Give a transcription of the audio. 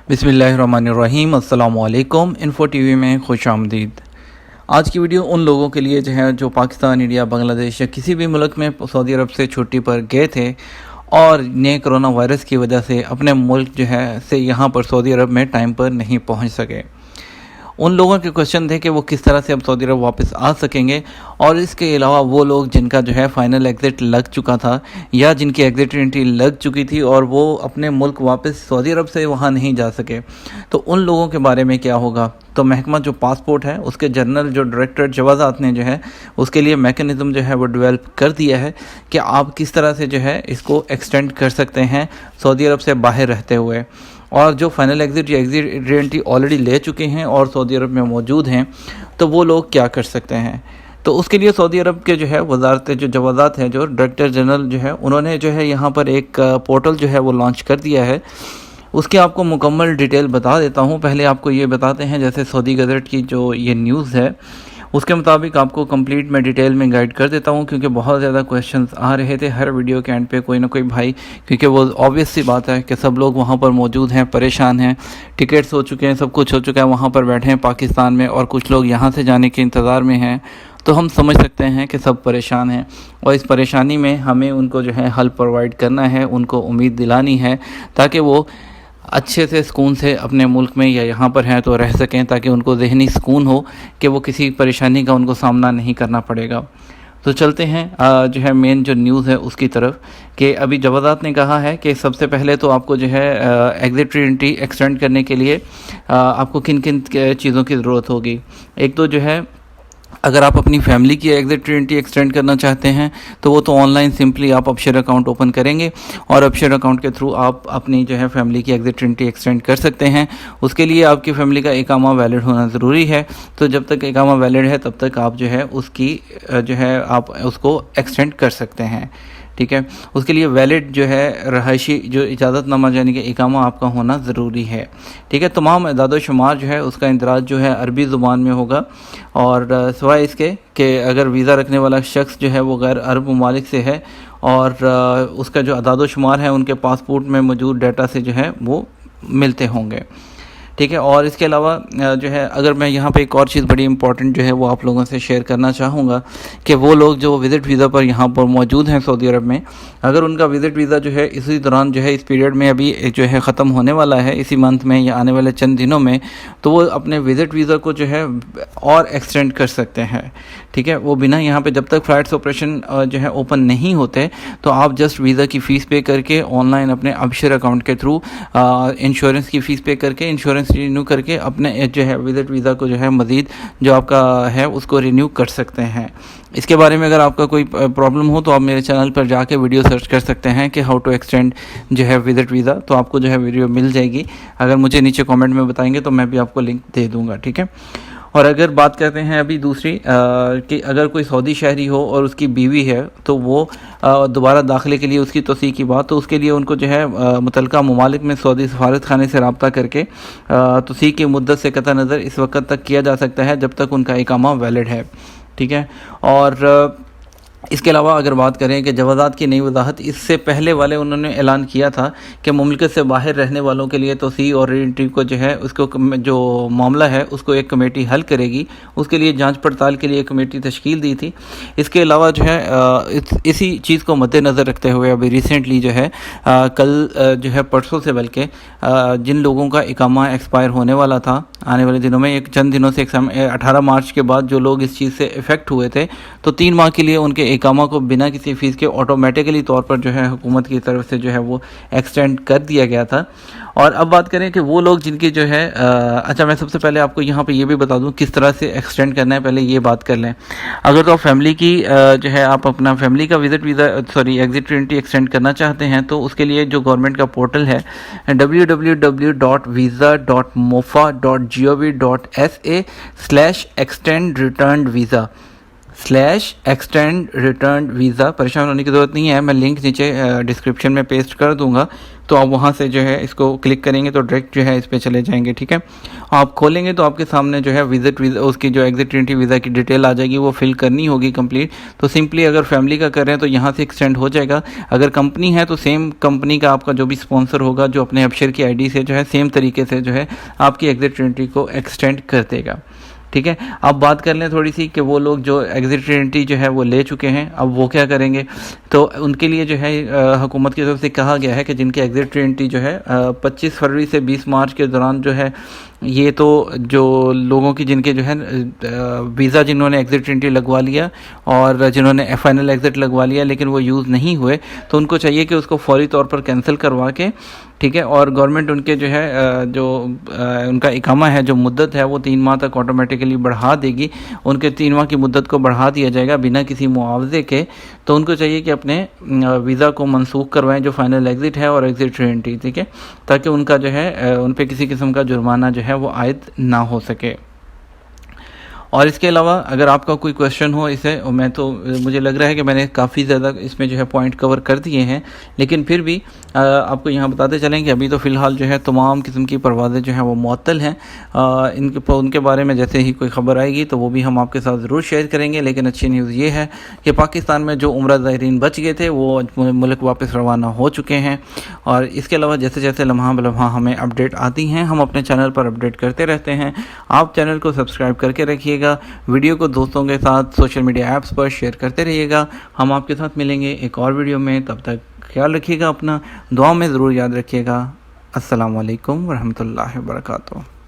बिस्मिल्लाहिर्रहमानिर्रहीम। अस्सलाम वालेकुम। इन्फो टीवी में खुश आमदीद। आज की वीडियो उन लोगों के लिए जो पाकिस्तान, इंडिया, बांग्लादेश या किसी भी मुल्क में सऊदी अरब से छुट्टी पर गए थे और नए कोरोना वायरस की वजह से अपने मुल्क से यहाँ पर सऊदी अरब में टाइम पर नहीं पहुँच सके। उन लोगों के क्वेश्चन थे कि वो किस तरह से अब सऊदी अरब वापस आ सकेंगे, और इसके अलावा वो लोग जिनका फाइनल एग्ज़िट लग चुका था या जिनकी एग्ज़िट एंट्री लग चुकी थी और वो अपने मुल्क वापस सऊदी अरब से वहाँ नहीं जा सके, तो उन लोगों के बारे में क्या होगा। तो महकमा जो पासपोर्ट है उसके जनरल डायरेक्टर जवाज़ात ने उसके लिए मैकेनिज़्म वो डेवलप कर दिया है कि आप किस तरह से इसको एक्सटेंड कर सकते हैं सऊदी अरब से बाहर रहते हुए। और जो फाइनल एग्ज़िट या एग्ज़िट एंट्री ऑलरेडी ले चुके हैं और सऊदी अरब में मौजूद हैं, तो वो लोग क्या कर सकते हैं। तो उसके लिए सऊदी अरब के वजारत जवाज़ात है, जो डायरेक्टर जनरल उन्होंने यहाँ पर एक पोर्टल वो लॉन्च कर दिया है। उसकी आपको मुकम्मल डिटेल बता देता हूँ। पहले आपको ये बताते हैं, जैसे सऊदी गज़ट की जो ये न्यूज़ है उसके मुताबिक आपको कंप्लीट मैं डिटेल में गाइड कर देता हूँ, क्योंकि बहुत ज़्यादा क्वेश्चंस आ रहे थे हर वीडियो के एंड पे कोई ना कोई भाई, क्योंकि वो ऑब्वियस सी बात है कि सब लोग वहाँ पर मौजूद हैं, परेशान हैं, टिकट्स हो चुके हैं, सब कुछ हो चुका है, वहाँ पर बैठे हैं पाकिस्तान में, और कुछ लोग यहाँ से जाने के इंतज़ार में हैं। तो हम समझ सकते हैं कि सब परेशान हैं, और इस परेशानी में हमें उनको हल प्रोवाइड करना है, उनको उम्मीद दिलानी है, ताकि वो अच्छे से सुकून से अपने मुल्क में या यहाँ पर हैं तो रह सकें, ताकि उनको ज़हनी सुकून हो कि वो किसी परेशानी का उनको सामना नहीं करना पड़ेगा। तो चलते हैं मेन जो न्यूज़ है उसकी तरफ, कि अभी जवाज़ात ने कहा है कि सबसे पहले तो आपको एग्ज़िट एंट्री एक्सटेंड करने के लिए आपको किन किन चीज़ों की ज़रूरत होगी। एक तो अगर आप अपनी फैमिली की एग्ज़िट एंट्री एक्सटेंड करना चाहते हैं तो वो तो ऑनलाइन सिंपली आप अपशेयर अकाउंट ओपन करेंगे और अपशेयर अकाउंट के थ्रू आप अपनी फैमिली की एग्ज़िट एंट्री एक्सटेंड कर सकते हैं। उसके लिए आपकी फैमिली का इकामा वैलिड होना ज़रूरी है। तो जब तक इकामा वैलिड है तब तक आप उसकी आप उसको एक्सटेंड कर सकते हैं, ठीक है। उसके लिए वैलिड रहायशी इजाज़तनामा यानी कि इकामा आपका होना ज़रूरी है, ठीक है। तमाम अदाद व शुमार उसका इंदराज अरबी ज़ुबान में होगा, और सिवाय इसके कि अगर वीज़ा रखने वाला शख्स वो गैर अरब ममालिक से है, और उसका जो अदाद व शुमार है उनके पासपोर्ट में मौजूद डाटा से वो मिलते होंगे, ठीक है। और इसके अलावा अगर मैं यहाँ पे एक और चीज़ बड़ी इंपॉर्टेंट वो आप लोगों से शेयर करना चाहूँगा, कि वो लोग जो विज़िट वीज़ा पर यहाँ पर मौजूद हैं सऊदी अरब में, अगर उनका विज़िट वीज़ा इसी दौरान इस पीरियड में अभी ख़त्म होने वाला है, इसी मंथ में या आने वाले चंद दिनों में, तो वो अपने विज़िट वीज़ा को और एक्सटेंड कर सकते हैं, ठीक है। वो बिना यहाँ पे जब तक फ़्लाइट्स ऑपरेशन ओपन नहीं होते, तो आप जस्ट वीज़ा की फ़ीस पे करके ऑनलाइन अपने अपशेयर अकाउंट के थ्रू इंश्योरेंस की फ़ीस पे करके इंश्योरेंस रिन्यू करके अपने विज़िट वीज़ा को मज़ीद जो आपका है उसको रिन्यू कर सकते हैं। इसके बारे में अगर आपका कोई प्रॉब्लम हो तो आप मेरे चैनल पर जाके वीडियो सर्च कर सकते हैं कि how to extend visit visa, तो आपको वीडियो मिल जाएगी। अगर मुझे नीचे कमेंट में बताएंगे तो मैं भी आपको लिंक दे दूँगा, ठीक है। और अगर बात करते हैं अभी दूसरी कि अगर कोई सऊदी शहरी हो और उसकी बीवी है, तो वो दोबारा दाखिले के लिए उसकी तौसीक़ की बात, तो उसके लिए उनको मुतल्लिका ममालिक में सऊदी सफारत खाने से रब्ता करके तौसीक़ की मुद्दत से कतई नज़र इस वक्त तक किया जा सकता है जब तक उनका इकामा वैलिड है, ठीक है। और इसके अलावा अगर बात करें कि जवाज़ात की नई वजाहत, इससे पहले वाले उन्होंने ऐलान किया था कि मुमलिकत से बाहर रहने वालों के लिए तोसी और री एंट्री को उसको जो मामला है उसको एक कमेटी हल करेगी। उसके लिए जांच पड़ताल के लिए एक कमेटी तश्कील दी थी। इसके अलावा इसी चीज़ को मद्देनज़र रखते हुए अभी रिसेंटली कल परसों से बल्कि जिन लोगों का इकामा एक्सपायर होने वाला था आने वाले दिनों में, एक चंद दिनों से 18 मार्च के बाद जो लोग इस चीज़ से इफ़ेक्ट हुए थे, तो 3 माह के लिए उनके इकामा को बिना किसी फ़ीस के ऑटोमेटिकली तौर पर हुकूमत की तरफ से वो एक्सटेंड कर दिया गया था। और अब बात करें कि वो लोग जिनकी अच्छा, मैं सबसे पहले आपको यहाँ पे ये भी बता दूँ किस तरह से एक्सटेंड करना है, पहले ये बात कर लें। अगर तो आप फैमिली की आप अपना फैमिली का visit visa exit entry extend करना चाहते हैं, तो उसके लिए जो गवर्नमेंट का पोर्टल है www.visa.mofa.gov.sa/extend returned visa /extend returned visa। परेशान होने की ज़रूरत नहीं है, मैं लिंक नीचे डिस्क्रिप्शन में पेस्ट कर दूंगा, तो आप वहां से जो है इसको क्लिक करेंगे तो डायरेक्ट जो है इस पे चले जाएंगे। ठीक है, आप खोलेंगे तो आपके सामने जो है विजिट वीज़ा, उसकी जो एग्जिट एंट्री वीज़ा की डिटेल आ जाएगी, वो फिल करनी होगी कंप्लीट। तो सिंपली अगर फैमिली का कर रहे हैं तो यहाँ से एक्सटेंड हो जाएगा। अगर कंपनी है तो सेम कंपनी का आपका जो भी स्पॉन्सर होगा, जो अपने अबशर की आईडी से जो है सेम तरीके से जो है आपकी एग्जिट एंट्री को एक्सटेंड कर देगा। ठीक है, अब बात कर लें थोड़ी सी कि वो लोग जो एग्जिट एंट्री जो है वो ले चुके हैं, अब वो क्या करेंगे। तो उनके लिए जो है हुकूमत की तरफ से कहा गया है कि जिनकी एग्जिट एंट्री जो है 25 फरवरी से 20 मार्च के दौरान जो है, ये तो जो लोगों की जिनके जो है वीज़ा जिन्होंने एग्जिट एंट्री लगवा लिया और जिन्होंने फाइनल एग्जिट लगवा लिया लेकिन वो यूज़ नहीं हुए, तो उनको चाहिए कि उसको फौरी तौर पर कैंसिल करवा के, ठीक है, और गवर्नमेंट उनके जो है जो उनका इकामा है, जो मुद्दत है, वो 3 माह तक ऑटोमेटिकली बढ़ा देगी। उनके 3 माह की मुद्दत को बढ़ा दिया जाएगा बिना किसी मुआवजे के। तो उनको चाहिए कि अपने वीज़ा को मनसूख करवाएं, जो फाइनल एग्ज़िट है और एग्ज़िट एंट्री, ठीक है, ताकि उनका जो है उन पर किसी किस्म का जुर्माना जो है वो आयद ना हो सके। और इसके अलावा अगर आपका कोई क्वेश्चन हो इसे, मैं तो मुझे लग रहा है कि मैंने काफ़ी ज़्यादा इसमें जो है पॉइंट कवर कर दिए हैं, लेकिन फिर भी आपको यहाँ बताते चलें कि अभी तो फ़िलहाल जो है तमाम किस्म की परवाज़ें जो हैं वो मुअत्तल हैं। उनके बारे में जैसे ही कोई ख़बर आएगी तो वो भी हम आपके साथ ज़रूर शेयर करेंगे। लेकिन अच्छी न्यूज़ ये है कि पाकिस्तान में जो उम्रा ज़ायरीन बच गए थे वो मुल्क वापस रवाना हो चुके हैं। और इसके अलावा जैसे जैसे लम्हा बलम्हा हमें अपडेट आती हैं, हम अपने चैनल पर अपडेट करते रहते हैं। आप चैनल को सब्सक्राइब करके रखिएगा, वीडियो को दोस्तों के साथ सोशल मीडिया ऐप्स पर शेयर करते रहिएगा। हम आपके साथ मिलेंगे एक और वीडियो में, तब तक ख्याल रखिएगा अपना, दुआ में ज़रूर याद रखिएगा। अस्सलाम वालेकुम वरहमतुल्लाहि वबरकातुहू।